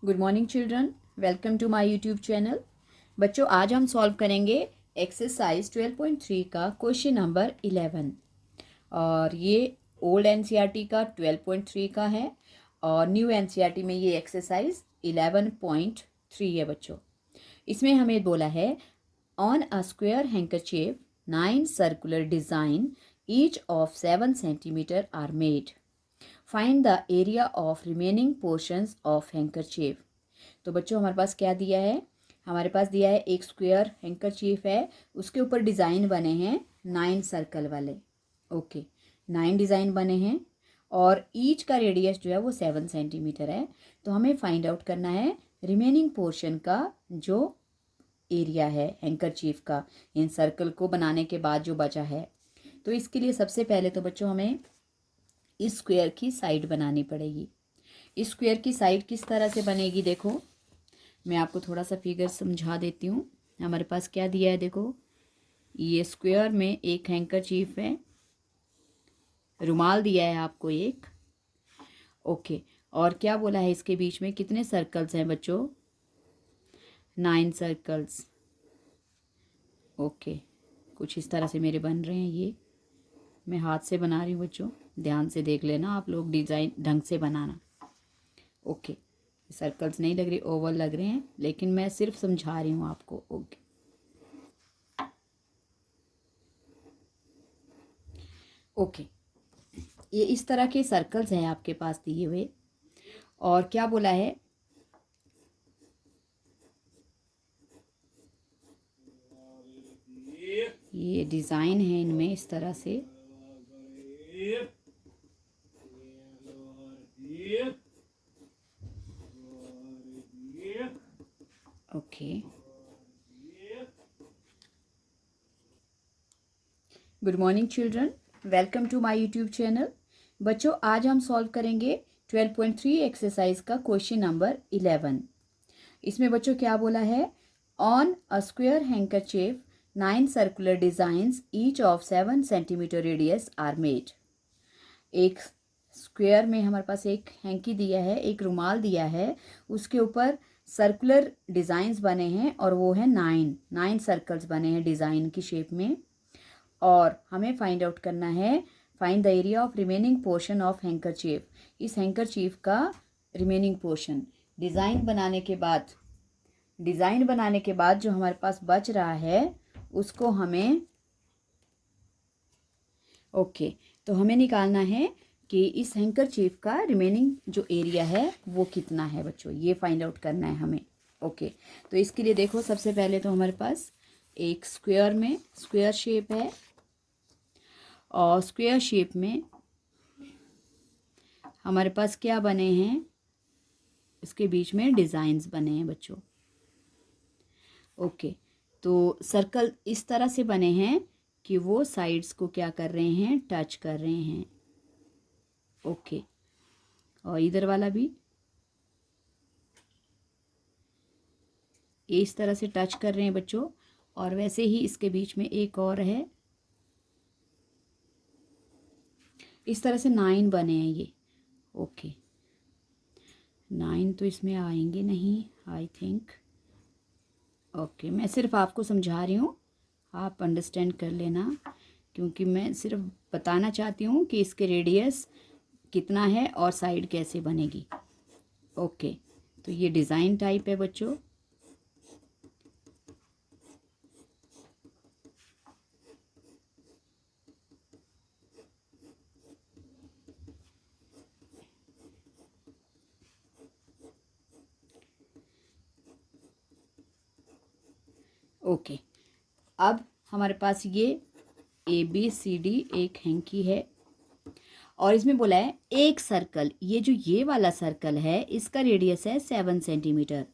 Good morning children, welcome to my YouTube channel. बच्चों, आज हम सॉल्व करेंगे एक्सरसाइज 12.3 का क्वेश्चन नंबर 11। और ये ओल्ड एनसीईआरटी का 12.3 का है और न्यू एनसीईआरटी में ये एक्सरसाइज 11.3 है बच्चों। इसमें हमें बोला है on a square handkerchief 9 circular design each of 7 centimetre are made. Find the area of remaining portions of handkerchief. तो बच्चों, हमारे पास क्या दिया है? हमारे पास दिया है एक स्क्वायर हैंकरचीफ है, उसके ऊपर डिज़ाइन बने हैं 9 सर्कल वाले। ओके, 9 डिज़ाइन बने हैं और ईच का रेडियस जो है वो 7 सेंटीमीटर है। तो हमें फाइंड आउट करना है रिमेनिंग पोर्शन का जो एरिया है हैंकरचीफ का, इन सर्कल को बनाने के बाद जो बचा है। तो इसके लिए सबसे पहले तो बच्चों हमें इस स्क्वायर की साइड बनानी पड़ेगी। इस स्क्वायर की साइड किस तरह से बनेगी, देखो मैं आपको थोड़ा सा फिगर समझा देती हूँ। हमारे पास क्या दिया है, देखो ये स्क्वायर में एक हैंकरचीफ है, रुमाल दिया है आपको एक। ओके, और क्या बोला है इसके बीच में कितने सर्कल्स हैं बच्चों? 9 सर्कल्स। ओके, कुछ इस तरह से मेरे बन रहे हैं। ये मैं हाथ से बना रही हूँ बच्चों, ध्यान से देख लेना आप लोग, डिज़ाइन ढंग से बनाना। ओके, सर्कल्स नहीं लग रही, ओवल लग रहे हैं, लेकिन मैं सिर्फ समझा रही हूँ आपको। ओके, ओके, ये इस तरह के सर्कल्स हैं आपके पास दिए हुए। और क्या बोला है, ये डिज़ाइन है इनमें इस तरह से। Okay, good morning children, welcome to my YouTube channel. बच्चों, आज हम सॉल्व करेंगे 12.3 एक्सरसाइज का क्वेश्चन नंबर 11। इसमें बच्चों क्या बोला है, on a square handkerchief 9 circular designs each of 7 centimetre radius are made. एक स्क्वायर में हमारे पास एक हैंकी दिया है, एक रुमाल दिया है, उसके ऊपर सर्कुलर डिज़ाइंस बने हैं और वो है 9 सर्कल्स बने हैं डिज़ाइन की शेप में। और हमें फाइंड आउट करना है, find the area of remaining portion of handkerchief. इस हैंकरचीफ का रिमेनिंग पोर्शन डिज़ाइन बनाने के बाद जो हमारे पास बच रहा है उसको हमें तो हमें निकालना है कि इस हैंकरचीफ का रिमेनिंग जो एरिया है वो कितना है बच्चों, ये फाइंड आउट करना है हमें। ओके, तो इसके लिए देखो सबसे पहले तो हमारे पास एक स्क्वायर शेप है और स्क्वायर शेप में हमारे पास क्या बने हैं, इसके बीच में डिज़ाइंस बने हैं बच्चों। ओके, तो सर्कल इस तरह से बने हैं कि वो साइड्स को क्या कर रहे हैं, टच कर रहे हैं। ओके, और इधर वाला भी ये इस तरह से टच कर रहे हैं बच्चों। और वैसे ही इसके बीच में एक और है, इस तरह से 9 बने हैं ये। ओके, 9 तो इसमें आएंगे नहीं आई थिंक। ओके, मैं सिर्फ आपको समझा रही हूँ, आप अंडरस्टैंड कर लेना, क्योंकि मैं सिर्फ बताना चाहती हूँ कि इसके रेडियस कितना है और साइड कैसे बनेगी। ओके, तो ये डिज़ाइन टाइप है बच्चों। ओके, अब हमारे पास ये ABCD एक हैंकी है और इसमें बोला है एक सर्कल, ये वाला सर्कल है इसका रेडियस है 7 सेंटीमीटर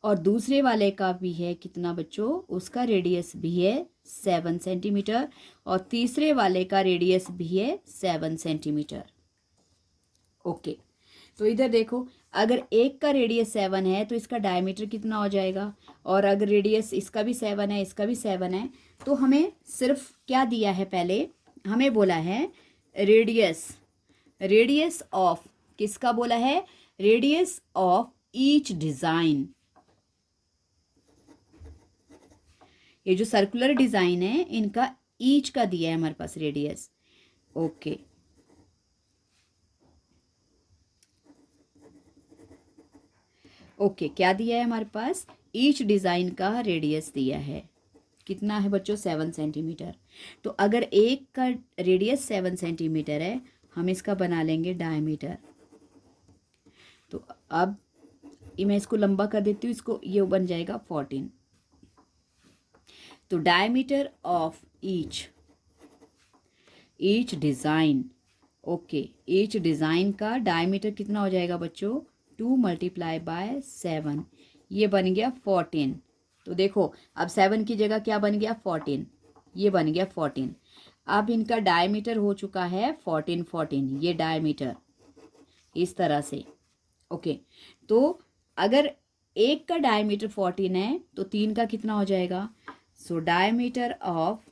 और दूसरे वाले का भी है कितना बच्चों, उसका रेडियस भी है 7 सेंटीमीटर और तीसरे वाले का रेडियस भी है 7 सेंटीमीटर। ओके, तो इधर देखो, अगर एक का रेडियस 7 है तो इसका डायमीटर कितना हो जाएगा, और अगर रेडियस इसका भी 7 है इसका भी 7 है, तो हमें सिर्फ क्या दिया है, पहले हमें बोला है रेडियस ऑफ, किसका बोला है, रेडियस ऑफ ईच डिजाइन, ये जो सर्कुलर डिजाइन है इनका ईच का दिया है हमारे पास रेडियस। ओके, ओके, क्या दिया है हमारे पास? ईच डिजाइन का रेडियस दिया है। कितना है बच्चों? 7 सेंटीमीटर। तो अगर एक का रेडियस 7 सेंटीमीटर है, हम इसका बना लेंगे डायमीटर। तो अब मैं इसको लंबा कर देती हूँ, इसको ये बन जाएगा 14। तो diameter of each design, okay, each design का डायमीटर कितना हो जाएगा बच्चों? 2 मल्टीप्लाई बाय 7, ये बन गया 14। तो देखो अब 7 की जगह क्या बन गया? 14, ये बन गया 14। अब इनका डायमीटर हो चुका है 14, ये डायमीटर इस तरह से। ओके, तो अगर एक का डायमीटर 14 है तो 3 का कितना हो जाएगा? So diameter of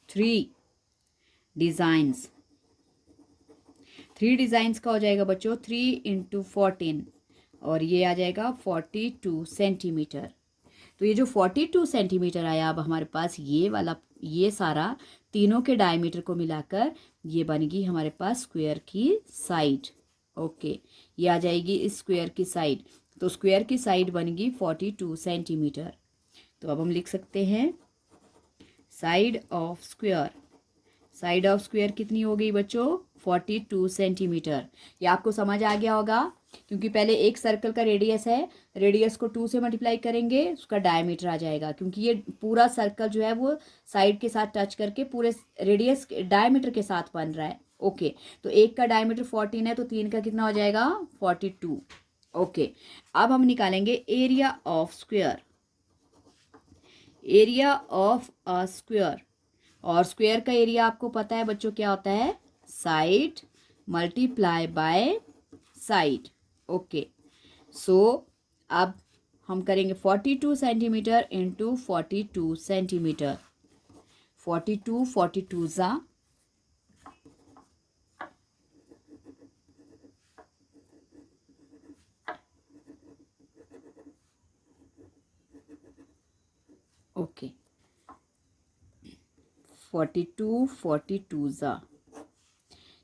3 designs, 3 designs का हो जाएगा बच्चों 3 इंटू 14, और ये आ जाएगा 42 सेंटीमीटर। तो ये जो 42 सेंटीमीटर आया अब हमारे पास ये वाला, ये सारा तीनों के डायमीटर को मिलाकर ये बनेगी हमारे पास स्क्वायर की साइड। ओके, ये आ जाएगी इस स्क्वायर की साइड। तो स्क्वायर की साइड बनेगी 42 सेंटीमीटर। तो अब हम लिख सकते हैं side of square, side of square कितनी हो गई बच्चों? 42 सेंटीमीटर। ये आपको समझ आ गया होगा, क्योंकि पहले एक सर्कल का रेडियस है, रेडियस को 2 से मल्टीप्लाई करेंगे, उसका डायमीटर आ जाएगा, क्योंकि ये पूरा सर्कल जो है वो साइड के साथ टच करके पूरे रेडियस डायमीटर के साथ बन रहा है। ओके, तो एक का डायमीटर 14 है, तो 3 का कितना हो जाएगा? 42। ओके, अब हम निकालेंगे area of square, area of a square. और स्क्वायर का एरिया आपको पता है बच्चों क्या होता है? Side multiply by side. Okay, so अब हम करेंगे 42 सेंटीमीटर इंटू 42 सेंटीमीटर। 42 ज़ा ओके, 42 ज़ा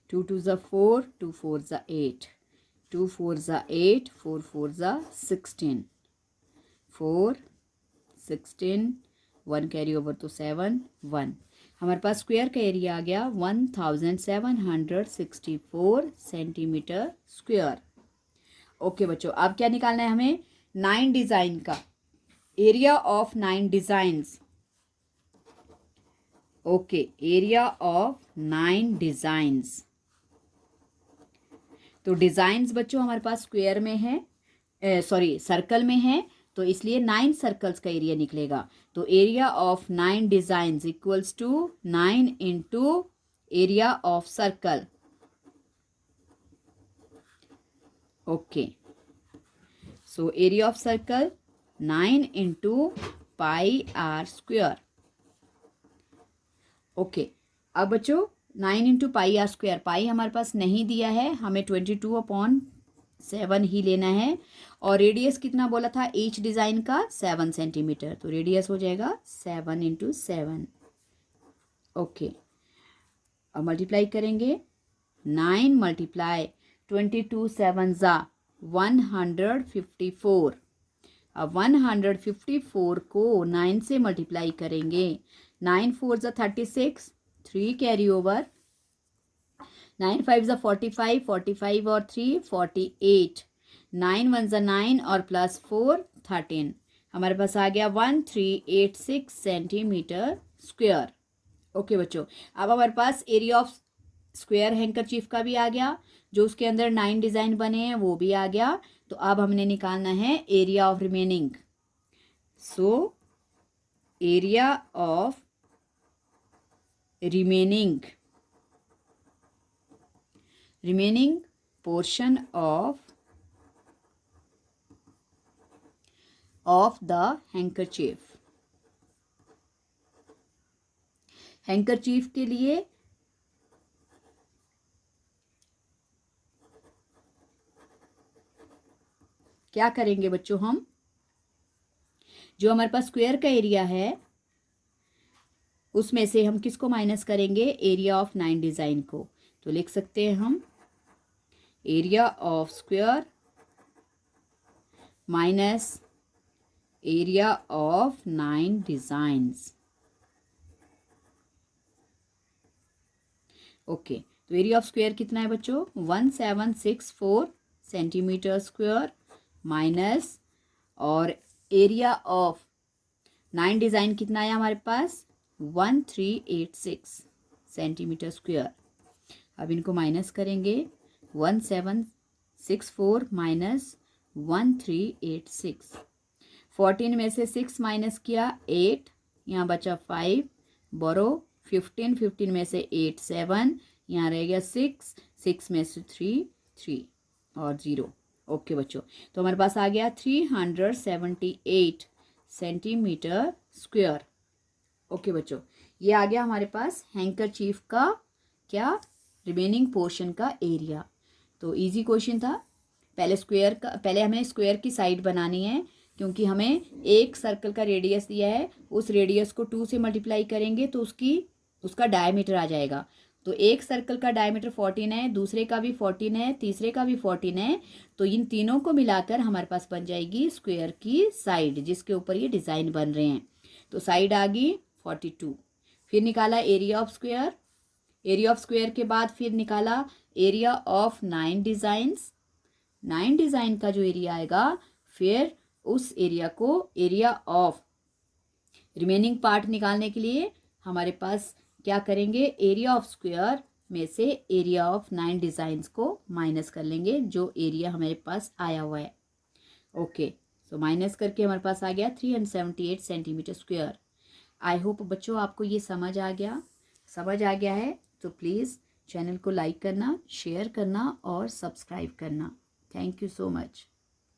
2 ज़ा 4, 2 4 ज़ा 8, 2 4 ज़ा 8, 4 4 ज़ा 16, 4 16, 1 कैरी ओवर तो 7 1। हमारे पास स्क्वायर का एरिया आ गया 1764 सेंटीमीटर स्क्वायर। ओके बच्चों, अब क्या निकालना है हमें? 9 डिजाइन का area of 9 designs. Okay, area of 9 designs. तो डिजाइंस बच्चों हमारे पास स्क्वायर में है, सॉरी सर्कल में है, तो इसलिए 9 सर्कल्स का एरिया निकलेगा। तो area of 9 designs equals to 9 into area of circle. Okay, so area of circle 9 into pi r square. Okay, अब बच्चों 9 into pi r square, pi हमारे पास नहीं दिया है, हमें 22/7 ही लेना है। और रेडियस कितना बोला था ईच डिज़ाइन का? 7 सेंटीमीटर। तो रेडियस हो जाएगा 7 इंटू 7। ओके, अब मल्टीप्लाई करेंगे 9 मल्टीप्लाई 22 7 ज़ा 154। अब 154 को 9 से मल्टीप्लाई करेंगे, 9 4 ज़ा 36, 3 कैरी ओवर, 9 5 ज़ा 45, 45 और 3 48, 9 1 ज़ा 9 और प्लस 4 13। हमारे पास आ गया 1386 सेंटीमीटर स्क्वायर। ओके बच्चों, अब हमारे पास एरिया ऑफ स्क्वायर हैंकरचीफ का भी आ गया, जो उसके अंदर 9 डिज़ाइन बने हैं वो भी आ गया। तो अब हमने निकालना है area of remaining. So area of remaining portion of the handkerchief. Handkerchief के लिए क्या करेंगे बच्चों, हम जो हमारे पास स्क्वायर का एरिया है उसमें से हम किसको माइनस करेंगे, एरिया ऑफ 9 डिज़ाइन को। तो लिख सकते हैं हम area of square minus area of 9 designs. Okay, तो एरिया ऑफ स्क्वायर कितना है बच्चों, 1764 सेंटीमीटर स्क्वायर माइनस, और एरिया ऑफ 9 डिज़ाइन कितना है हमारे पास, 1386 सेंटीमीटर स्क्वायर। अब इनको माइनस करेंगे, 1764 माइनस 1386, 14 में से 6 माइनस किया 8, यहाँ बचा 5, बोरो 15, 15 में से 8 7, यहाँ रह गया 6, 6 में से 3 और 0। ओके बच्चों, तो हमारे पास आ गया 378 सेंटीमीटर स्क्वायर। ओके बच्चों, ये आ गया हमारे पास हैंकरचीफ का क्या, रिमेनिंग पोर्शन का एरिया। तो इजी क्वेश्चन था। पहले हमें स्क्वायर की साइड बनानी है, क्योंकि हमें एक सर्कल का रेडियस दिया है, उस रेडियस को 2 से मल्टीप्लाई करेंगे तो उसका डायमीटर आ जाएगा। तो एक सर्कल का डायमीटर 14 है, दूसरे का भी 14 है, तीसरे का भी 14 है, तो इन तीनों को मिलाकर हमारे पास बन जाएगी स्क्वायर की साइड, जिसके ऊपर ये डिज़ाइन बन रहे हैं। तो साइड आ गई 42। फिर निकाला area of square, area of square के बाद फिर निकाला एरिया ऑफ 9 डिज़ाइंस। 9 डिज़ाइन का जो एरिया आएगा, फिर उस एरिया को एरिया ऑफ रिमेनिंग पार्ट निकालने के लिए हमारे पास क्या करेंगे, एरिया ऑफ स्क्वायर में से एरिया ऑफ 9 डिज़ाइंस को माइनस कर लेंगे, जो एरिया हमारे पास आया हुआ है। ओके, सो माइनस करके हमारे पास आ गया 378 सेंटीमीटर स्क्वायर। आई होप बच्चों आपको ये समझ आ गया है। तो प्लीज़ चैनल को लाइक करना, शेयर करना और सब्सक्राइब करना। Thank you so much.